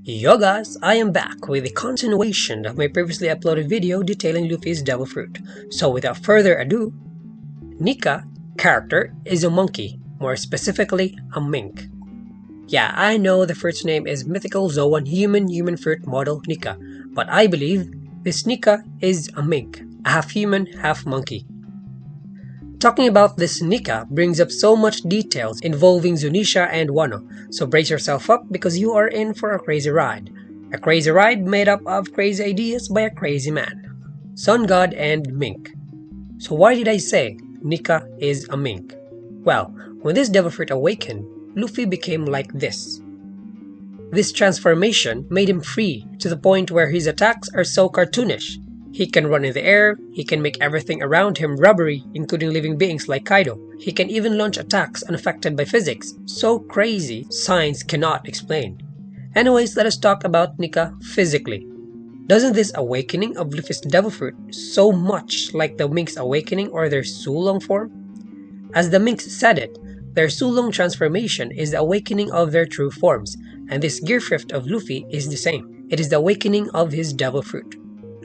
Yo guys, I am back with a continuation of my previously uploaded video detailing Luffy's Devil Fruit. So without further ado, Nika character is a monkey, more specifically a mink. Yeah, I know the fruit's name is Mythical Zoan Human Fruit Model Nika, but I believe this Nika is a mink, a half human, half monkey. Talking about this Nika brings up so much details involving Zunisha and Wano, so brace yourself up because you are in for a crazy ride. A crazy ride made up of crazy ideas by a crazy man. Sun God and Mink. So why did I say Nika is a mink? Well, when this Devil Fruit awakened, Luffy became like this. This transformation made him free to the point where his attacks are so cartoonish. He can run in the air, he can make everything around him rubbery, including living beings like Kaido. He can even launch attacks unaffected by physics. So crazy, science cannot explain. Anyways, let us talk about Nika physically. Doesn't this awakening of Luffy's Devil Fruit so much like the Mink's awakening or their Sulong form? As the Minks said it, their Sulong transformation is the awakening of their true forms, and this gear shift of Luffy is the same. It is the awakening of his Devil Fruit.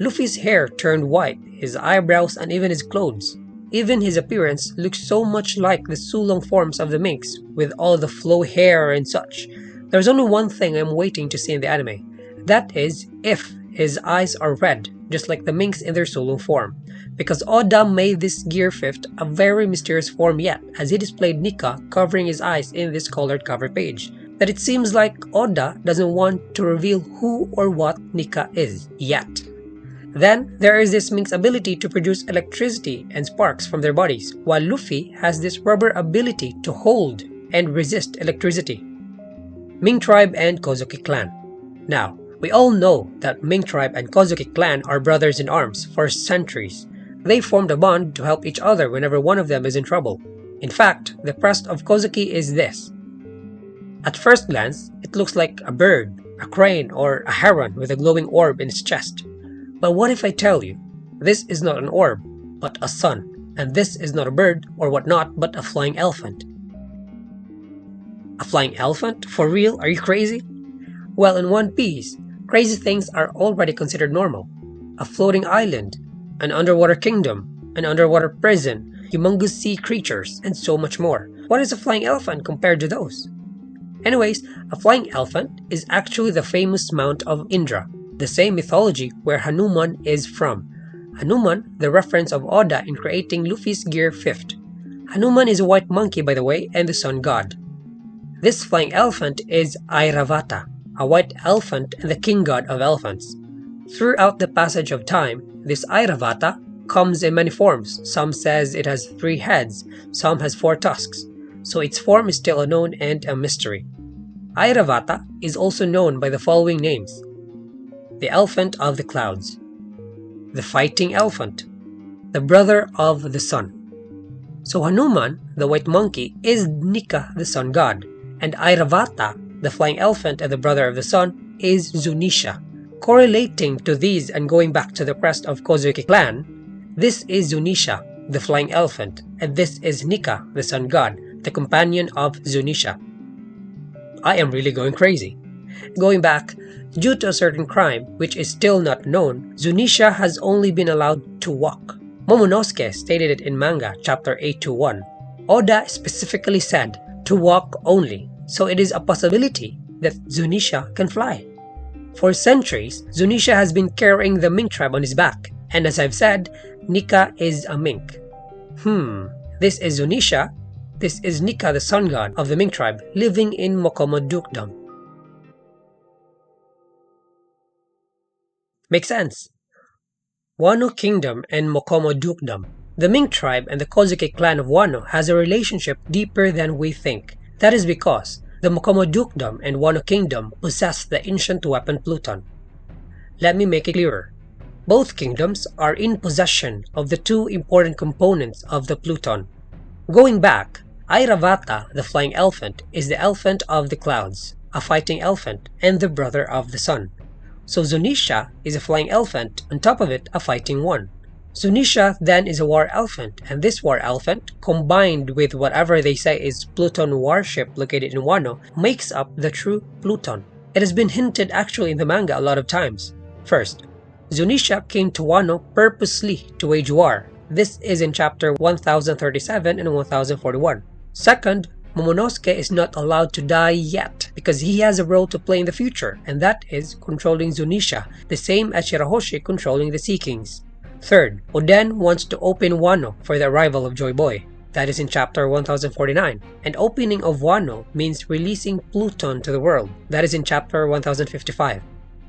Luffy's hair turned white, his eyebrows and even his clothes. Even his appearance looks so much like the Sulong forms of the Minks, with all the flow hair and such. There's only one thing I'm waiting to see in the anime. That is, if his eyes are red, just like the Minks in their Sulong form. Because Oda made this gear shift a very mysterious form yet, as he displayed Nika covering his eyes in this colored cover page. That it seems like Oda doesn't want to reveal who or what Nika is yet. Then, there is this Mink's ability to produce electricity and sparks from their bodies, while Luffy has this rubber ability to hold and resist electricity. Mink Tribe and Kozuki Clan. Now, we all know that Mink Tribe and Kozuki Clan are brothers in arms for centuries. They formed a bond to help each other whenever one of them is in trouble. In fact, the crest of Kozuki is this. At first glance, it looks like a bird, a crane, or a heron with a glowing orb in its chest. But what if I tell you, this is not an orb, but a sun, and this is not a bird or whatnot, but a flying elephant? A flying elephant? For real? Are you crazy? Well, in One Piece, crazy things are already considered normal. A floating island, an underwater kingdom, an underwater prison, humongous sea creatures, and so much more. What is a flying elephant compared to those? Anyways, a flying elephant is actually the famous Mount of Indra, the same mythology where Hanuman is from. Hanuman, the reference of Oda in creating Luffy's gear fifth. Hanuman is a white monkey by the way and the sun god. This flying elephant is Airavata, a white elephant and the king god of elephants. Throughout the passage of time, this Airavata comes in many forms. Some says it has 3 heads, some has 4 tusks, so its form is still unknown and a mystery. Airavata is also known by the following names. The Elephant of the Clouds, the Fighting Elephant, the Brother of the Sun. So Hanuman, the white monkey, is Nika, the sun god, and Airavata, the flying elephant and the Brother of the Sun, is Zunisha. Correlating to these and going back to the crest of Kozuki clan, this is Zunisha, the flying elephant, and this is Nika, the sun god, the companion of Zunisha. I am really going crazy. Going back, due to a certain crime, which is still not known, Zunisha has only been allowed to walk. Momonosuke stated it in manga chapter 821. Oda specifically said to walk only, so it is a possibility that Zunisha can fly. For centuries, Zunisha has been carrying the Mink tribe on his back, and as I've said, Nika is a mink. This is Zunisha, this is Nika the sun god of the Mink tribe living in Mokomo Dukedom. Makes sense. Wano Kingdom and Mokomo Dukedom. The Mink tribe and the Kozuki clan of Wano has a relationship deeper than we think. That is because the Mokomo Dukedom and Wano Kingdom possess the ancient weapon Pluton. Let me make it clearer. Both kingdoms are in possession of the 2 important components of the Pluton. Going back, Airavata, the flying elephant, is the elephant of the clouds, a fighting elephant, and the brother of the sun. So Zunisha is a flying elephant, on top of it a fighting one. Zunisha then is a war elephant, and this war elephant, combined with whatever they say is Pluton warship located in Wano, makes up the true Pluton. It has been hinted actually in the manga a lot of times. First, Zunisha came to Wano purposely to wage war. This is in chapter 1037 and 1041. Second, Momonosuke is not allowed to die yet because he has a role to play in the future, and that is controlling Zunisha, the same as Shirahoshi controlling the Sea Kings. Third, Oden wants to open Wano for the arrival of Joy Boy. That is in chapter 1049. And opening of Wano means releasing Pluton to the world. That is in chapter 1055.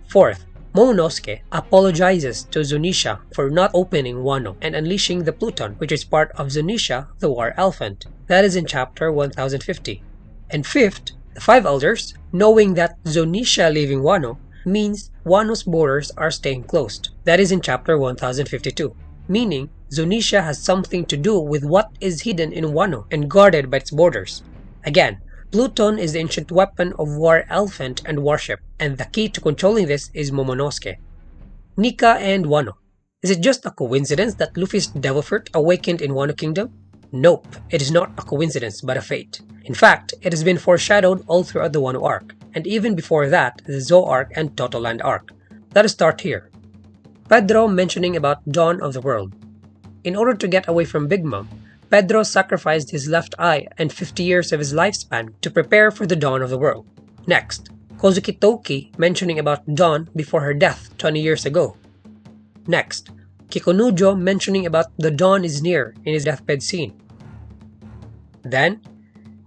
Fourth, Momonosuke apologizes to Zunisha for not opening Wano and unleashing the Pluton, which is part of Zunisha, the War Elephant. That is in chapter 1050. And fifth, the five elders, knowing that Zunisha leaving Wano means Wano's borders are staying closed. That is in chapter 1052. Meaning, Zunisha has something to do with what is hidden in Wano and guarded by its borders. Again, Pluton is the ancient weapon of War Elephant and Warship, and the key to controlling this is Momonosuke. Nika and Wano. Is it just a coincidence that Luffy's Devil Fruit awakened in Wano Kingdom? Nope, it is not a coincidence but a fate. In fact, it has been foreshadowed all throughout the Wano Arc, and even before that, the Zou Arc and Totoland Arc. Let us start here. Pedro mentioning about Dawn of the World. In order to get away from Big Mom, Pedro sacrificed his left eye and 50 years of his lifespan to prepare for the dawn of the world. Next, Kozuki Toki mentioning about Dawn before her death 20 years ago. Next, Kikunujo mentioning about the dawn is near in his deathbed scene. Then,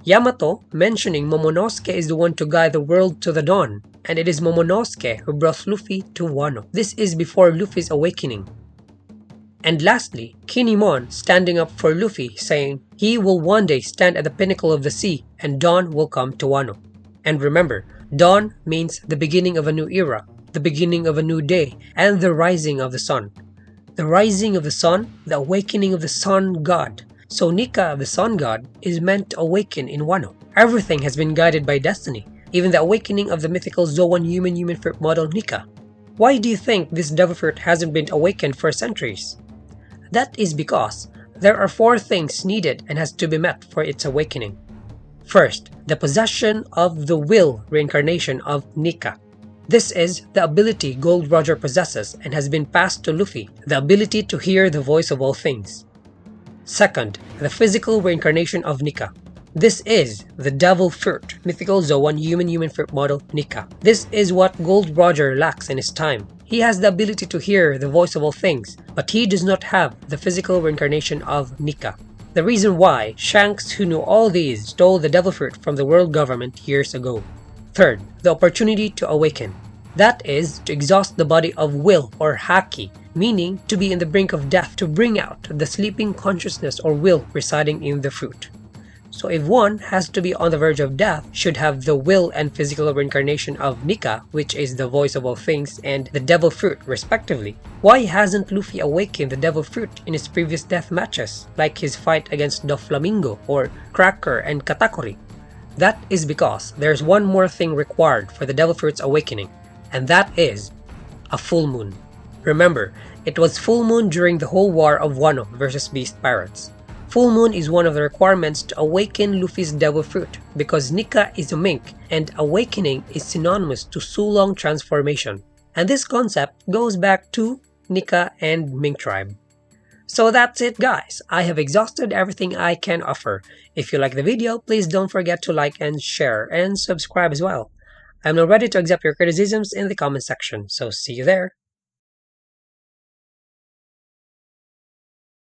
Yamato mentioning Momonosuke is the one to guide the world to the dawn, and it is Momonosuke who brought Luffy to Wano. This is before Luffy's awakening. And lastly, Kinemon standing up for Luffy, saying he will one day stand at the pinnacle of the sea and dawn will come to Wano. And remember, dawn means the beginning of a new era, the beginning of a new day, and the rising of the sun. The rising of the sun, the awakening of the sun god. So Nika, the sun god, is meant to awaken in Wano. Everything has been guided by destiny, even the awakening of the mythical Zoan human fruit model Nika. Why do you think this devil fruit hasn't been awakened for centuries? That is because there are 4 things needed and has to be met for its awakening. First, the possession of the will reincarnation of Nika. This is the ability Gold Roger possesses and has been passed to Luffy, the ability to hear the voice of all things. Second, the physical reincarnation of Nika. This is the Devil Fruit, mythical Zoan human fruit model Nika. This is what Gold Roger lacks in his time. He has the ability to hear the voice of all things, but he does not have the physical reincarnation of Nika. The reason why Shanks, who knew all these, stole the Devil Fruit from the world government years ago. Third, the opportunity to awaken. That is, to exhaust the body of will or haki, meaning to be in the brink of death, to bring out the sleeping consciousness or will residing in the fruit. So if one has to be on the verge of death, should have the will and physical reincarnation of Nika, which is the voice of all things, and the devil fruit respectively. Why hasn't Luffy awakened the devil fruit in his previous death matches, like his fight against Doflamingo or Cracker and Katakuri? That is because there's one more thing required for the devil fruit's awakening, and that is a full moon. Remember, it was full moon during the whole war of Wano versus Beast Pirates. Full moon is one of the requirements to awaken Luffy's devil fruit because Nika is a mink and awakening is synonymous to Sulong transformation. And this concept goes back to Nika and Mink tribe. So that's it guys, I have exhausted everything I can offer. If you like the video, please don't forget to like and share and subscribe as well. I'm now ready to accept your criticisms in the comment section, so see you there.